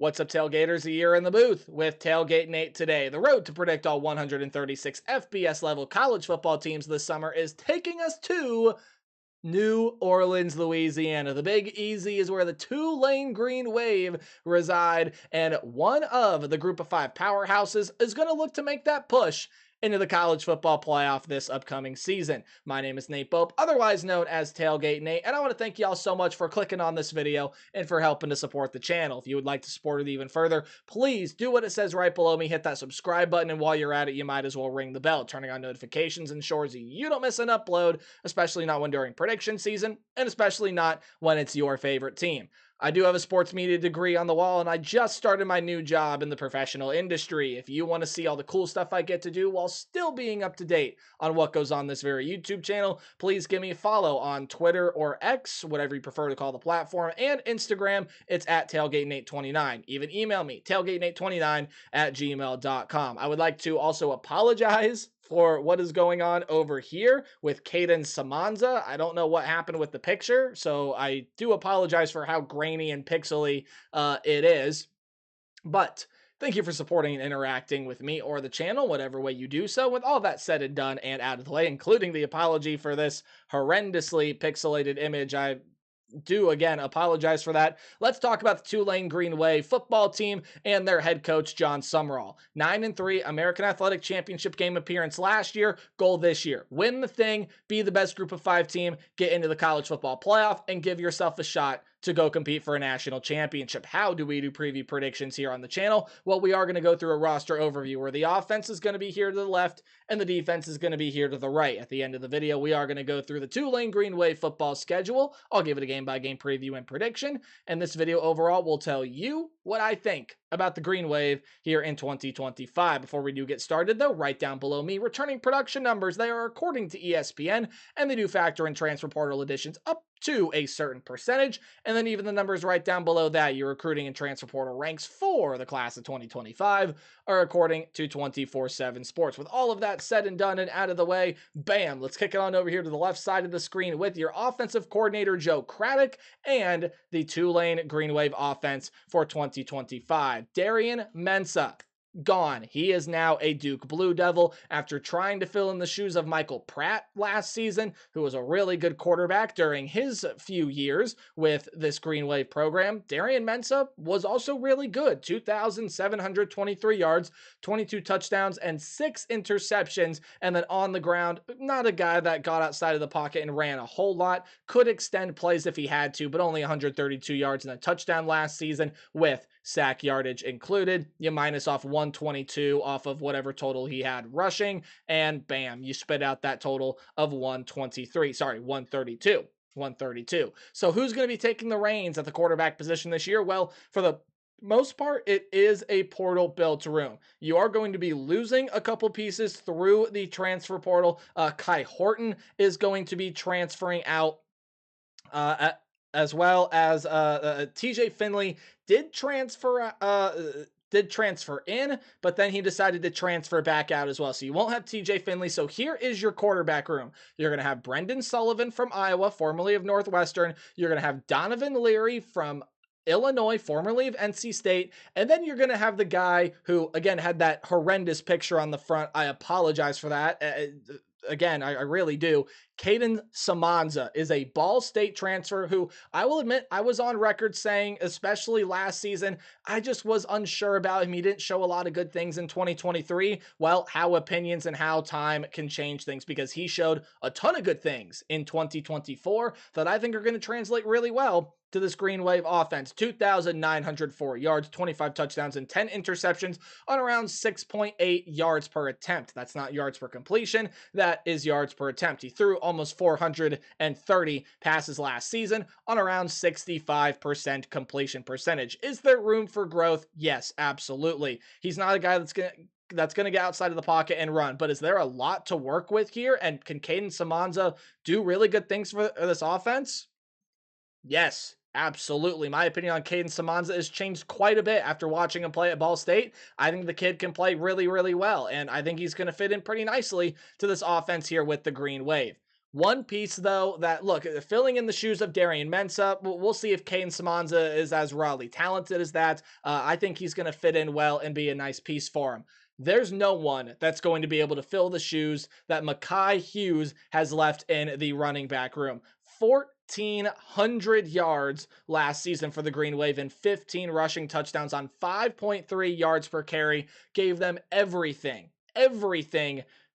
What's up, Tailgaters? A year in the booth with Tailgate Nate today. The road to predict all 136 FBS level college football teams this summer is taking us to New Orleans, Louisiana. The Big Easy is where the Tulane Green Wave reside, and one of the group of five powerhouses is going to look to make that push into the college football playoff this upcoming season. My name is Nate Bope, otherwise known as Tailgate Nate, and I want to thank y'all so much for clicking on this video and for helping to support the channel. If you would like to support it even further, please do what it says right below me, hit that subscribe button, and while you're at it, you might as well ring the bell. Turning on notifications ensures you don't miss an upload, especially not when during prediction season, and especially not when it's your favorite team. I do have a sports media degree on the wall, and I just started my new job in the professional industry. If you want to see all the cool stuff I get to do while still being up to date on what goes on this very YouTube channel, please give me a follow on Twitter or X, whatever you prefer to call the platform, and Instagram. It's at tailgatenate29. Even email me, tailgatenate29@gmail.com. I would like to also apologize for what is going on over here with Caden Samanza. I don't know what happened with the picture, so I do apologize for how grainy and pixely it is. But thank you for supporting and interacting with me or the channel, whatever way you do so. With all that said and done and out of the way, including the apology for this horrendously pixelated image, I do again apologize for that. Let's talk about the Tulane Green Wave football team and their head coach John Sumrall. 9-3 American Athletic Championship game appearance last year. Goal this year: win the thing, be the best group of five team, get into the college football playoff, and give yourself a shot to go compete for a national championship. How do we do preview predictions here on the channel? Well, we are going to go through a roster overview where the offense is going to be here to the left and the defense is going to be here to the right. At the end of the video, we are going to go through the Tulane Green Wave football schedule. I'll give it a game-by-game preview and prediction, and this video overall will tell you what I think about the Green Wave here in 2025. Before we do get started, though, right down below me, returning production numbers. They are according to ESPN, and they do factor in transfer portal additions up to a certain percentage, and then even the numbers right down below that, your recruiting and transfer portal ranks for the class of 2025 are according to 24/7 Sports. With all of that said and done and out of the way, bam, let's kick it on over here to the left side of the screen with your offensive coordinator, Joe Craddock, and the Tulane Green Wave offense for 2025. Darian Mensah, gone. He is now a Duke Blue Devil after trying to fill in the shoes of Michael Pratt last season, who was a really good quarterback during his few years with this Green Wave program. Darian Mensah was also really good. 2,723 yards, 22 touchdowns, and 6 interceptions. And then on the ground, not a guy that got outside of the pocket and ran a whole lot. Could extend plays if he had to, but only 132 yards and a touchdown last season with sack yardage included. You minus off 122 off of whatever total he had rushing, and bam, you spit out that total of 132. 132. So who's going to be taking the reins at the quarterback position this year? Well, for the most part, it is a portal built room. You are going to be losing a couple pieces through the transfer portal. Kai Horton is going to be transferring out, as well as TJ Finley did transfer in, but then he decided to transfer back out as well. So you won't have TJ Finley. So here is your quarterback room. You're going to have Brendan Sullivan from Iowa, formerly of Northwestern. You're going to have Donovan Leary from Illinois, formerly of NC State, and then you're going to have the guy who, again, had that horrendous picture on the front. I apologize for that. Again, I really do. Caden Samanza is a Ball State transfer who, I will admit, I was on record saying, especially last season, I just was unsure about him. He didn't show a lot of good things in 2023. Well, how opinions and how time can change things, because he showed a ton of good things in 2024 that I think are going to translate really well to this Green Wave offense. 2,904 yards, 25 touchdowns, and 10 interceptions on around 6.8 yards per attempt. That's not yards per completion. That is yards per attempt. He threw almost 430 passes last season on around 65% completion percentage. Is there room for growth? Yes, absolutely. He's not a guy that's going to get outside of the pocket and run, but is there a lot to work with here? And can Caden Samanza do really good things for this offense? Yes, absolutely. My opinion on Caden Samanza has changed quite a bit after watching him play at Ball State. I think the kid can play really, really well, and I think he's going to fit in pretty nicely to this offense here with the Green Wave. One piece, though, that look, filling in the shoes of Darian Mensah, we'll see if Kane Samanza is as rawly talented as that. I think he's going to fit in well and be a nice piece for him. There's no one that's going to be able to fill the shoes that Mekhi Hughes has left in the running back room. 1,400 yards last season for the Green Wave and 15 rushing touchdowns on 5.3 yards per carry gave them everything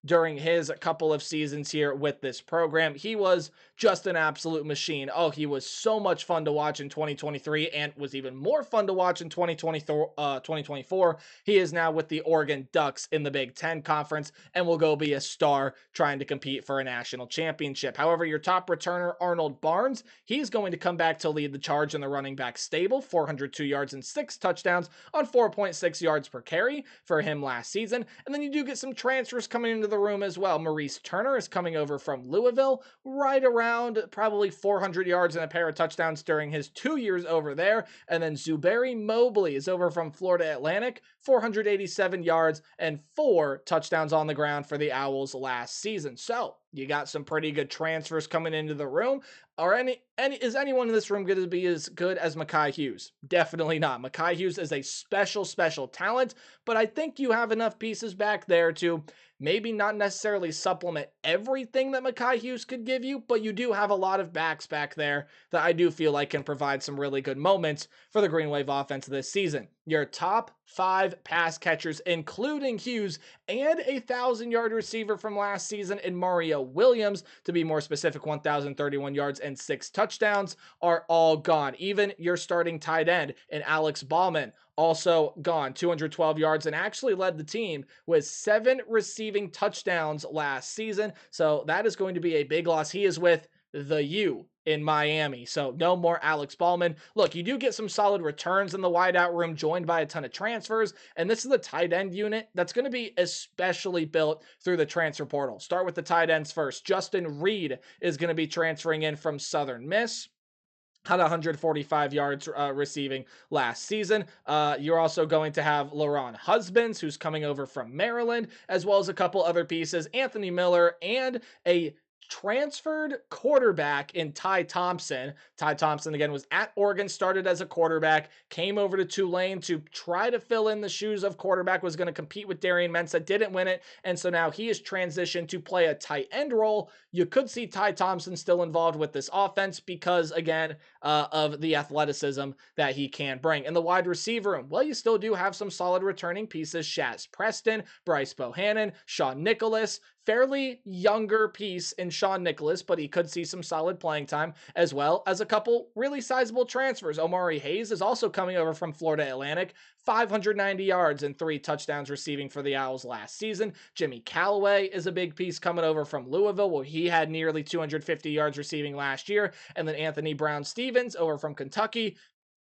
during his couple of seasons here with this program. He was just an absolute machine. Oh, he was so much fun to watch in 2023 and was even more fun to watch in 2024. He is now with the Oregon Ducks in the Big Ten Conference and will go be a star trying to compete for a national championship. However, your top returner, Arnold Barnes, he's going to come back to lead the charge in the running back stable, 402 yards and 6 touchdowns on 4.6 yards per carry for him last season. And then you do get some transfers coming into the room as well. Maurice Turner is coming over from Louisville, right around probably 400 yards and a pair of touchdowns during his 2 years over there. And then Zuberi Mobley is over from Florida Atlantic, 487 yards and 4 touchdowns on the ground for the Owls last season. So you got some pretty good transfers coming into the room. Is anyone in this room going to be as good as Mekhi Hughes? Definitely not. Mekhi Hughes is a special talent, but I think you have enough pieces back there to maybe not necessarily supplement everything that Mekhi Hughes could give you, but you do have a lot of backs back there that I do feel like can provide some really good moments for the Green Wave offense this season. Your top 5 pass catchers, including Hughes and a 1,000-yard receiver from last season in Mario Williams, to be more specific, 1,031 yards and 6 touchdowns, are all gone. Even your starting tight end in Alex Bauman, also gone, 212 yards, and actually led the team with 7 receiving touchdowns last season. So that is going to be a big loss. He is with the U in Miami. So no more Alex Bauman. Look, you do get some solid returns in the wideout room, joined by a ton of transfers. And this is the tight end unit that's going to be especially built through the transfer portal. Start with the tight ends first. Justin Reed is going to be transferring in from Southern Miss. Had 145 yards receiving last season. You're also going to have LaRon Husbands, who's coming over from Maryland, as well as a couple other pieces, Anthony Miller, and a transferred quarterback in Ty Thompson. Ty Thompson, again, was at Oregon, started as a quarterback, came over to Tulane to try to fill in the shoes of quarterback, was going to compete with Darian Mensah, didn't win it, and so now he is transitioned to play a tight end role. You could see Ty Thompson still involved with this offense because, again, of the athleticism that he can bring. In the wide receiver room, well, you still do have some solid returning pieces. Shaz Preston, Bryce Bohannon, Sean Nicholas, fairly younger piece in Sean Nicholas, but he could see some solid playing time, as well as a couple really sizable transfers. Omari Hayes is also coming over from Florida Atlantic, 590 yards and 3 touchdowns receiving for the Owls last season. Jimmy Callaway is a big piece coming over from Louisville, where he had nearly 250 yards receiving last year. And then Anthony Brown-Stephens over from Kentucky,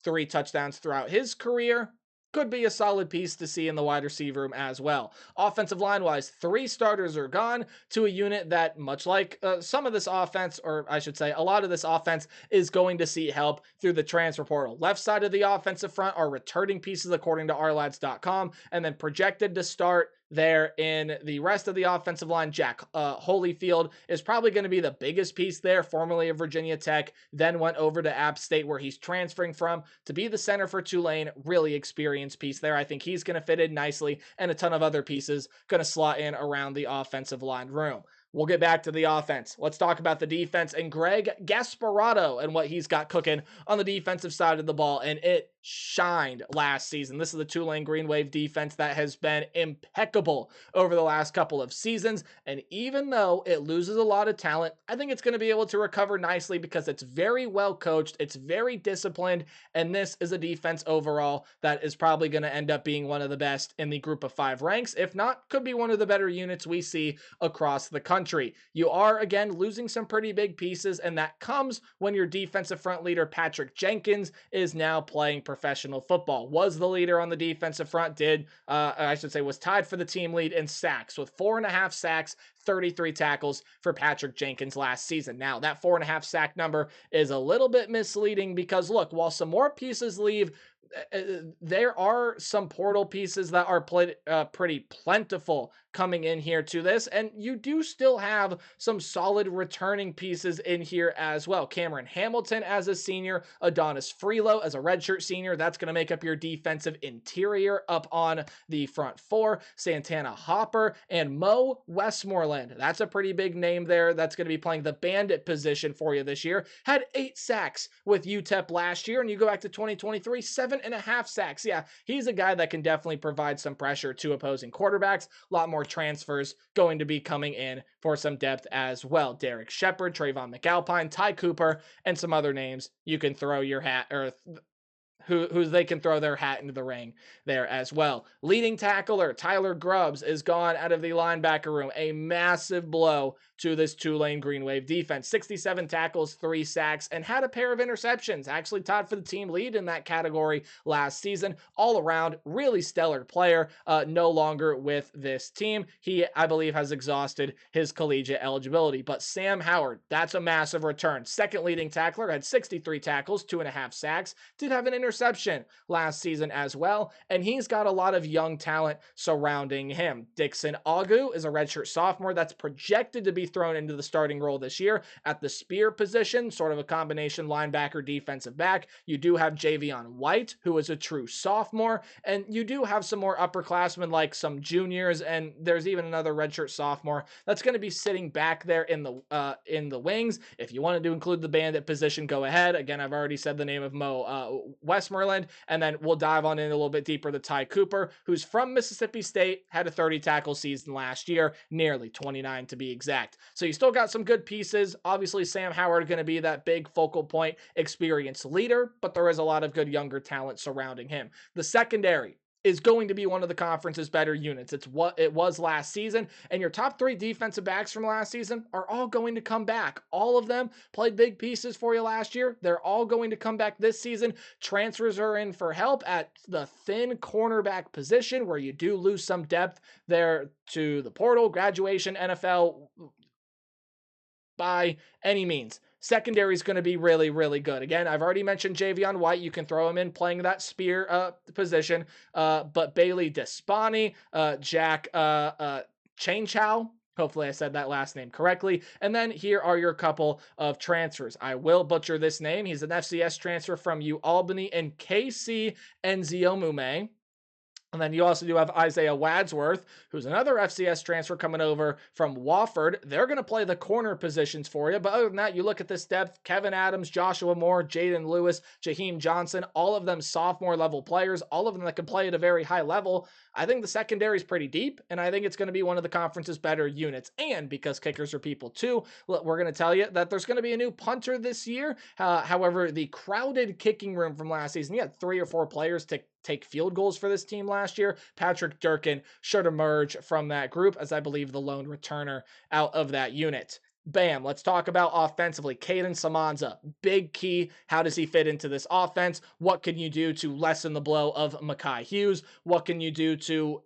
3 touchdowns throughout his career. Could be a solid piece to see in the wide receiver room as well. Offensive line-wise, 3 starters are gone to a unit that, much like some of this offense, or I should say a lot of this offense, is going to see help through the transfer portal. Left side of the offensive front are returning pieces according to ourlads.com, and then projected to start there in the rest of the offensive line. Jack Holyfield is probably going to be the biggest piece there, formerly of Virginia Tech, then went over to App State, where he's transferring from to be the center for Tulane. Really experienced piece there. I think he's going to fit in nicely, and a ton of other pieces going to slot in around the offensive line room. We'll get back to the offense. Let's talk about the defense and Greg Gasparato and what he's got cooking on the defensive side of the ball, and it shined last season. This is the Tulane Green Wave defense that has been impeccable over the last couple of seasons, and even though it loses a lot of talent, I think it's going to be able to recover nicely because it's very well coached, it's very disciplined, and this is a defense overall that is probably going to end up being one of the best in the group of 5 ranks. If not, could be one of the better units we see across the country. You are, again, losing some pretty big pieces, and that comes when your defensive front leader, Patrick Jenkins, is now playing professional football. Was the leader on the defensive front, was tied for the team lead in sacks with 4.5 sacks, 33 tackles for Patrick Jenkins last season. Now, that 4.5 sack number is a little bit misleading because, look, while some more pieces leave, there are some portal pieces that are pretty plentiful coming in here to this. And you do still have some solid returning pieces in here as well. Cameron Hamilton as a senior, Adonis Freelo as a redshirt senior. That's going to make up your defensive interior up on the front four. Santana Hopper and Mo Westmoreland. That's a pretty big name there. That's going to be playing the bandit position for you this year. Had 8 sacks with UTEP last year, and you go back to 2023, 7.5 sacks. Yeah, he's a guy that can definitely provide some pressure to opposing quarterbacks. A lot more transfers going to be coming in for some depth as well. Derek Shepard, Trayvon McAlpine, Ty Cooper, and some other names you can throw your hat or who they can throw their hat into the ring there as well. Leading tackler Tyler Grubbs is gone out of the linebacker room. A massive blow to this Tulane Green Wave defense. 67 tackles, 3 sacks, and had a pair of interceptions. Actually tied for the team lead in that category last season. All around, really stellar player. No longer with this team. He, I believe, has exhausted his collegiate eligibility. But Sam Howard, that's a massive return. Second leading tackler, had 63 tackles, 2.5 sacks. Did have an interception last season as well, and he's got a lot of young talent surrounding him. Dixon Agu is a redshirt sophomore that's projected to be thrown into the starting role this year at the spear position, sort of a combination linebacker defensive back. You do have Javion White, who is a true sophomore, and you do have some more upperclassmen like some juniors, and there's even another redshirt sophomore that's going to be sitting back there in the wings. If you wanted to include the bandit position, go ahead. Again, I've already said the name of Mo Westmoreland, and then we'll dive on in a little bit deeper to Ty Cooper, who's from Mississippi State, had a 30 tackle season last year, nearly 29 to be exact. So you still got some good pieces. Obviously, Sam Howard going to be that big focal point, experienced leader, but there is a lot of good younger talent surrounding him. The secondary is going to be one of the conference's better units. It's what it was last season, and your top 3 defensive backs from last season are all going to come back. All of them played big pieces for you last year. They're all going to come back this season. Transfers are in for help at the thin cornerback position, where you do lose some depth there to the portal, graduation, NFL, by any means. Secondary is going to be really, really good. Again, I've already mentioned Javion White. You can throw him in playing that spear position. But Bailey Despani, Jack Chainchow. Hopefully I said that last name correctly. And then here are your couple of transfers. I will butcher this name. He's an FCS transfer from UAlbany, and KC Nziomume. And then you also do have Isaiah Wadsworth, who's another FCS transfer coming over from Wofford. They're going to play the corner positions for you. But other than that, you look at this depth: Kevin Adams, Joshua Moore, Jaden Lewis, Jaheim Johnson, all of them sophomore level players, all of them that can play at a very high level. I think the secondary is pretty deep, and I think it's going to be one of the conference's better units. And because kickers are people too, we're going to tell you that there's going to be a new punter this year. However, the crowded kicking room from last season, you had 3 or 4 players to take field goals for this team last year. Patrick Durkin should emerge from that group as I believe the lone returner out of that unit. Bam, let's talk about offensively. Caden Samanza, big key. How does he fit into this offense? What can you do to lessen the blow of Makai Hughes? What can you do to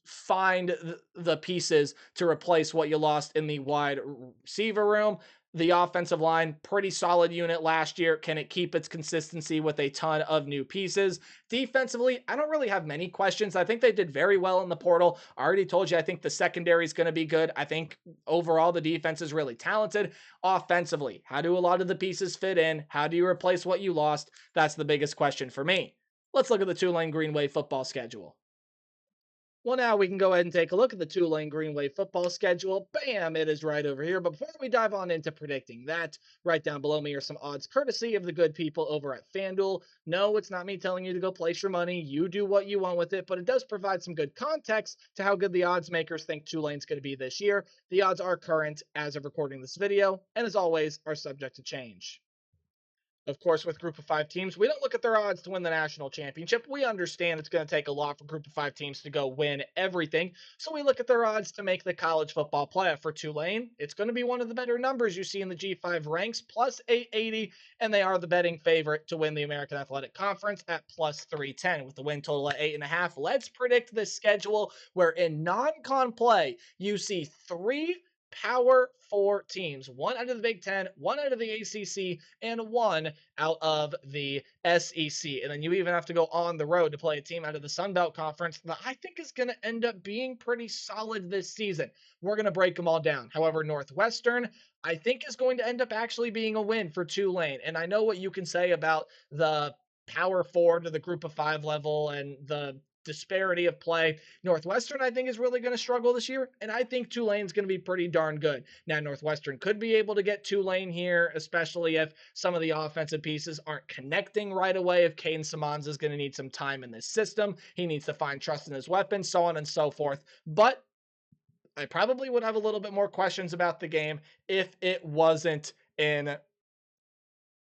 find the pieces to replace what you lost in the wide receiver room? The offensive line, pretty solid unit last year. Can it keep its consistency with a ton of new pieces? Defensively, I don't really have many questions. I think they did very well in the portal. I already told you I think the secondary is going to be good. I think overall the defense is really talented. Offensively, how do a lot of the pieces fit in? How do you replace what you lost? That's the biggest question for me. Let's look at the Tulane Green Wave football schedule. Well, now we can go ahead and take a look at the Tulane Green Wave football schedule. Bam, it is right over here. But before we dive on into predicting that, right down below me are some odds courtesy of the good people over at FanDuel. No, it's not me telling you to go place your money. You do what you want with it, but it does provide some good context to how good the odds makers think Tulane's going to be this year. The odds are current as of recording this video, and as always, are subject to change. Of course, with Group of 5 teams, we don't look at their odds to win the national championship. We understand it's going to take a lot for Group of 5 teams to go win everything. So we look at their odds to make the college football playoff. For Tulane, it's going to be one of the better numbers you see in the G5 ranks, plus 880, and they are the betting favorite to win the American Athletic Conference at plus 310 with the win total at 8.5. Let's predict this schedule where in non-con play, you see 3 Power Four teams, one out of the Big Ten, one out of the ACC, and one out of the SEC. And then you even have to go on the road to play a team out of the Sun Belt Conference that I think is going to end up being pretty solid this season. We're going to break them all down. However, Northwestern, I think, is going to end up actually being a win for Tulane. And I know what you can say about the Power Four to the Group of Five level and the disparity of play. Northwestern, I think, is really going to struggle this year, and I think Tulane's going to be pretty darn good. Now, Northwestern could be able to get Tulane here, especially if some of the offensive pieces aren't connecting right away. If Caden Samanza is going to need some time in this system, he needs to find trust in his weapons, so on and so forth. But I probably would have a little bit more questions about the game if it wasn't in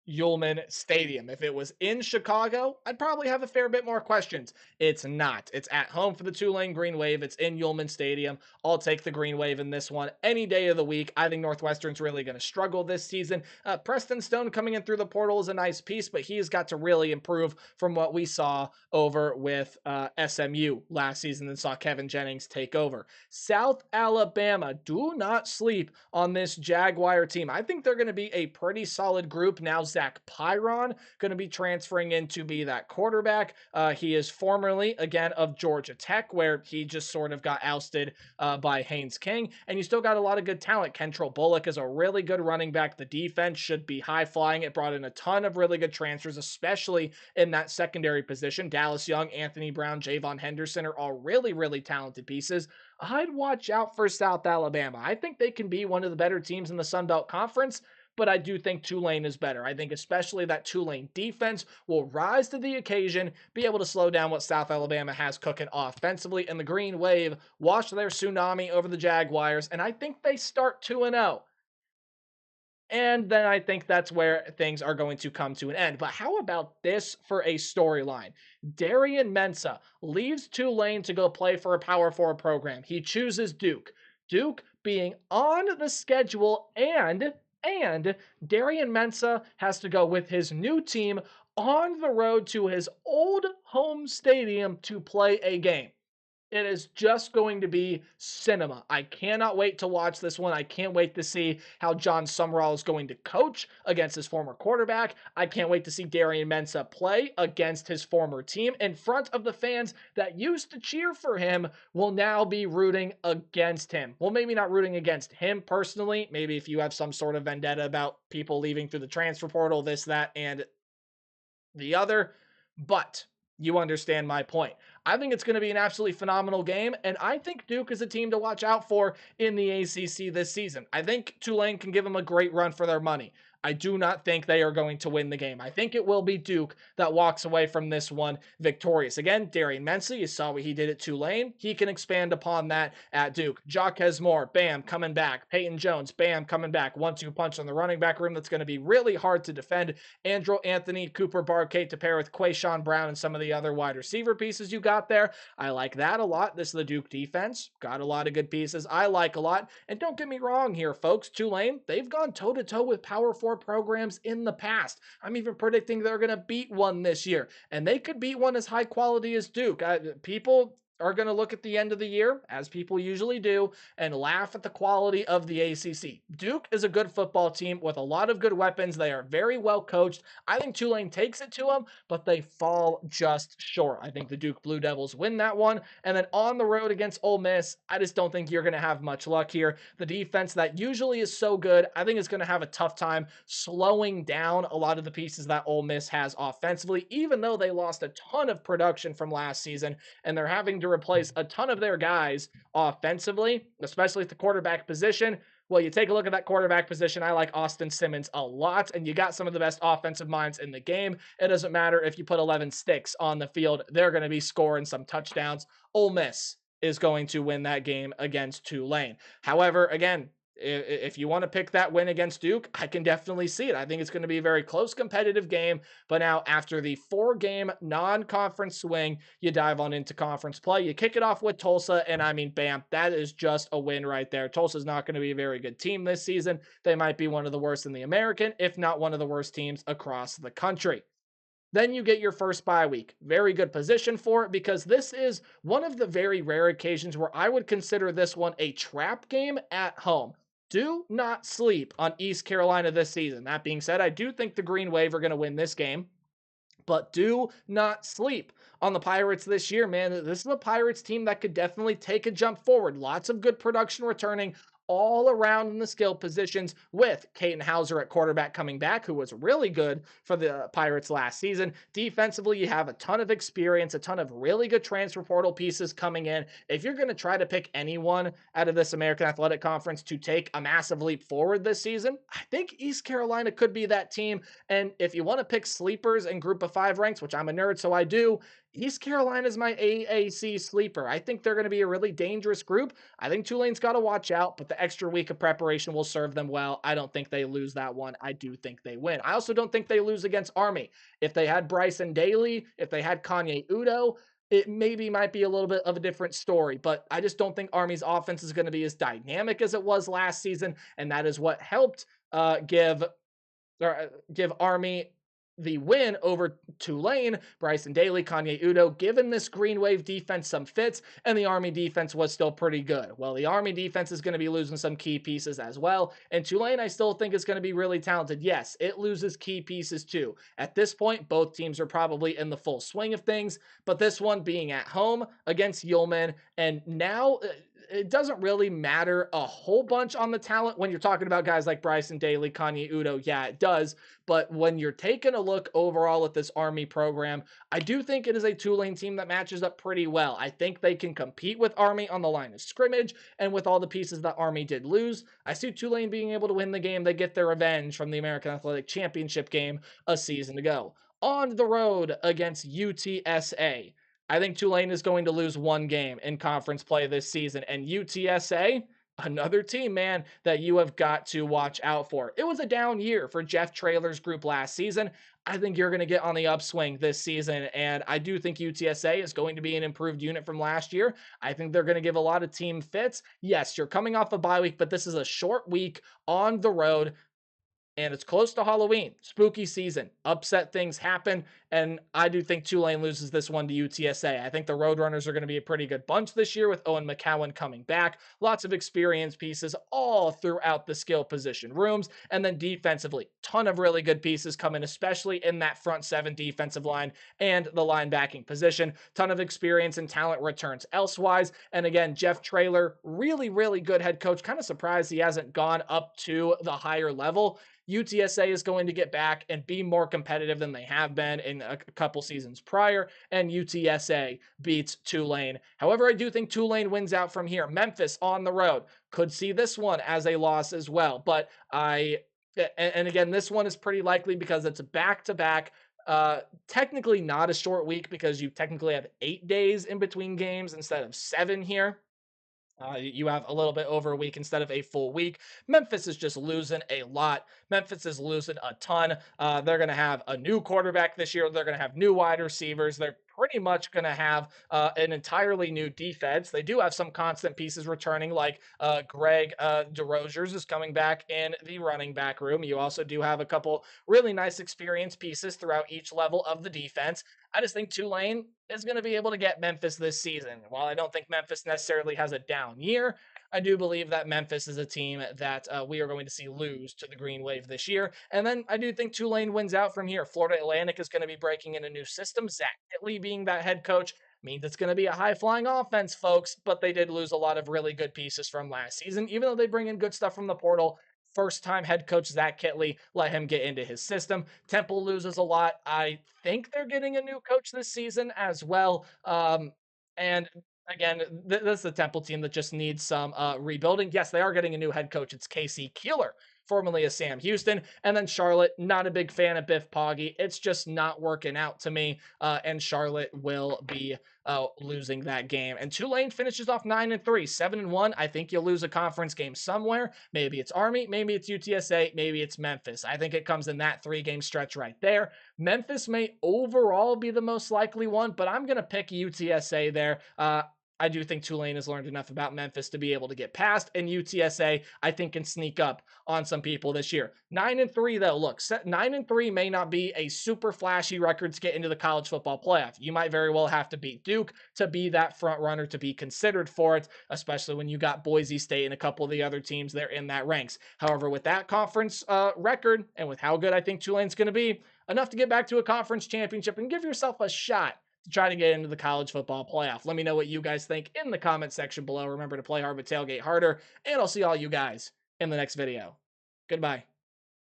Yulman Stadium. If it was in Chicago, I'd probably have a fair bit more questions. It's not. It's at home for the Tulane Green Wave. It's in Yulman Stadium. I'll take the Green Wave in this one any day of the week. I think Northwestern's really going to struggle this season. Preston Stone coming in through the portal is a nice piece, but he's got to really improve from what we saw over with SMU last season and saw Kevin Jennings take over. South Alabama, do not sleep on this Jaguar team. I think they're going to be a pretty solid group now. Zach Pyron going to be transferring in to be that quarterback. He is formerly, again, of Georgia Tech, where he just sort of got ousted by Haynes King. And you still got a lot of good talent. Kentrell Bullock is a really good running back. The defense should be high flying. It brought in a ton of really good transfers, especially in that secondary position. Dallas Young, Anthony Brown, Javon Henderson are all really, really talented pieces. I'd watch out for South Alabama. I think they can be one of the better teams in the Sun Belt Conference, but I do think Tulane is better. I think especially that Tulane defense will rise to the occasion, be able to slow down what South Alabama has cooking offensively, and the Green Wave wash their tsunami over the Jaguars, and I think they start 2-0. And then I think that's where things are going to come to an end. But how about this for a storyline? Darian Mensah leaves Tulane to go play for a Power 4 program. He chooses Duke. Duke being on the schedule, and Darian Mensah has to go with his new team on the road to his old home stadium to play a game. It is just going to be cinema. I cannot wait to watch this one. I can't wait to see how John Summerall is going to coach against his former quarterback. I can't wait to see Darian Mensah play against his former team in front of the fans that used to cheer for him will now be rooting against him. Well, maybe not rooting against him personally. Maybe if you have some sort of vendetta about people leaving through the transfer portal, this, that, and the other. But you understand my point. I think it's going to be an absolutely phenomenal game, and I think Duke is a team to watch out for in the ACC this season. I think Tulane can give them a great run for their money. I do not think they are going to win the game. I think it will be Duke that walks away from this one victorious. Again, Darian Mensah, you saw what he did at Tulane. He can expand upon that at Duke. Jaquez Moore, bam, coming back. Peyton Jones, bam, coming back. 1-2 punch on the running back room that's going to be really hard to defend. Andrew Anthony, Cooper Barkate to pair with Quayshawn Brown and some of the other wide receiver pieces you got there. I like that a lot. This is the Duke defense. Got a lot of good pieces. I like a lot. And don't get me wrong here, folks. Tulane, they've gone toe-to-toe with Power 4 programs in the past. I'm even predicting they're going to beat one this year. And they could beat one as high quality as Duke. People are going to look at the end of the year, as people usually do, and laugh at the quality of the ACC. Duke is a good football team with a lot of good weapons. They are very well coached. I think Tulane takes it to them, but they fall just short. I think the Duke Blue Devils win that one. And then on the road against Ole Miss, I just don't think you're going to have much luck here. The defense that usually is so good, I think is going to have a tough time slowing down a lot of the pieces that Ole Miss has offensively, even though they lost a ton of production from last season, and they're having to replace a ton of their guys offensively, especially at the quarterback position. Well, you take a look at that quarterback position. I like Austin Simmons a lot, and you got some of the best offensive minds in the game. It doesn't matter if you put 11 sticks on the field. They're going to be scoring some touchdowns. Ole Miss is going to win that game against Tulane. However, again, if you want to pick that win against Duke, I can definitely see it. I think it's going to be a very close competitive game. But now after the 4-game non-conference swing, you dive on into conference play. You kick it off with Tulsa, and I mean, bam, that is just a win right there. Tulsa's not going to be a very good team this season. They might be one of the worst in the American, if not one of the worst teams across the country. Then you get your first bye week. Very good position for it, because this is one of the very rare occasions where I would consider this one a trap game at home. Do not sleep on East Carolina this season. That being said, I do think the Green Wave are going to win this game. But do not sleep on the Pirates this year, man. This is a Pirates team that could definitely take a jump forward. Lots of good production returning all around in the skill positions with Caden Hauser at quarterback coming back, who was really good for the Pirates last season. Defensively, you have a ton of experience, a ton of really good transfer portal pieces coming in. If you're going to try to pick anyone out of this American Athletic Conference to take a massive leap forward this season, I think East Carolina could be that team. And if you want to pick sleepers in group of five ranks, which I'm a nerd, so I do, East Carolina is my AAC sleeper. I think they're going to be a really dangerous group. I think Tulane's got to watch out, but the extra week of preparation will serve them well. I don't think they lose that one. I do think they win. I also don't think they lose against Army. If they had Bryson Daly, if they had Kanye Udo, it maybe might be a little bit of a different story, but I just don't think Army's offense is going to be as dynamic as it was last season, and that is what helped give Army the win over Tulane. Bryson Daly, Kanye Udo, given this Green Wave defense some fits, and the Army defense was still pretty good. Well, the Army defense is going to be losing some key pieces as well, and Tulane I still think is going to be really talented. Yes, it loses key pieces too. At this point, both teams are probably in the full swing of things, but this one being at home against Ullman, and now it doesn't really matter a whole bunch on the talent when you're talking about guys like Bryson Daly, Kanye Udo. Yeah, it does. But when you're taking a look overall at this Army program, I do think it is a Tulane team that matches up pretty well. I think they can compete with Army on the line of scrimmage, and with all the pieces that Army did lose, I see Tulane being able to win the game. They get their revenge from the American Athletic Championship game a season ago. On the road against UTSA. I think Tulane is going to lose one game in conference play this season. And UTSA, another team, man, that you have got to watch out for. It was a down year for Jeff Traylor's group last season. I think you're going to get on the upswing this season. And I do think UTSA is going to be an improved unit from last year. I think they're going to give a lot of team fits. Yes, you're coming off a bye week, but this is a short week on the road. And it's close to Halloween, spooky season. Upset things happen, and I do think Tulane loses this one to UTSA. I think the Roadrunners are going to be a pretty good bunch this year with Owen McCowan coming back. Lots of experience pieces all throughout the skill position rooms. And then defensively, ton of really good pieces coming, especially in that front seven defensive line and the linebacking position. Ton of experience and talent returns elsewise. And again, Jeff Traylor, really, really good head coach. Kind of surprised he hasn't gone up to the higher level. UTSA is going to get back and be more competitive than they have been in a couple seasons prior, and UTSA beats Tulane. However, I do think Tulane wins out from here. Memphis on the road could see this one as a loss as well, but and again, this one is pretty likely because it's back to back. Technically not a short week because you technically have 8 days in between games instead of 7 here. You have a little bit over a week instead of a full week. Memphis is just losing a lot. Memphis is losing a ton. They're going to have a new quarterback this year. They're going to have new wide receivers. They're pretty much going to have an entirely new defense. They do have some constant pieces returning, like Greg DeRozier's is coming back in the running back room. You also do have a couple really nice experience pieces throughout each level of the defense. I just think Tulane is going to be able to get Memphis this season. While I don't think Memphis necessarily has a down year, I do believe that Memphis is a team that we are going to see lose to the Green Wave this year. And then I do think Tulane wins out from here. Florida Atlantic is going to be breaking in a new system. Zach Hitley being that head coach means it's going to be a high-flying offense, folks, but they did lose a lot of really good pieces from last season. Even though they bring in good stuff from the portal, first-time head coach Zach Kitley let him get into his system. Temple loses a lot. I think they're getting a new coach this season as well. And again, this is the Temple team that just needs some rebuilding. Yes, they are getting a new head coach. It's Casey Keeler, formerly of Sam Houston. And then Charlotte, not a big fan of Biff Poggi. It's just not working out to me. And Charlotte will be losing that game. And Tulane finishes off 9-3, 7-1. I think you'll lose a conference game somewhere. Maybe it's Army, maybe it's UTSA, maybe it's Memphis. I think it comes in that 3-game stretch right there. Memphis may overall be the most likely one, but I'm going to pick UTSA there. I do think Tulane has learned enough about Memphis to be able to get past, and UTSA, I think, can sneak up on some people this year. 9-3, though. Look, 9-3 may not be a super flashy record to get into the college football playoff. You might very well have to beat Duke to be that front runner, to be considered for it, especially when you got Boise State and a couple of the other teams there in that ranks. However, with that conference record and with how good I think Tulane's going to be, enough to get back to a conference championship and give yourself a shot to try to get into the college football playoff. Let me know what you guys think in the comment section below. Remember to play hard but tailgate harder, and I'll see all you guys in the next video. Goodbye.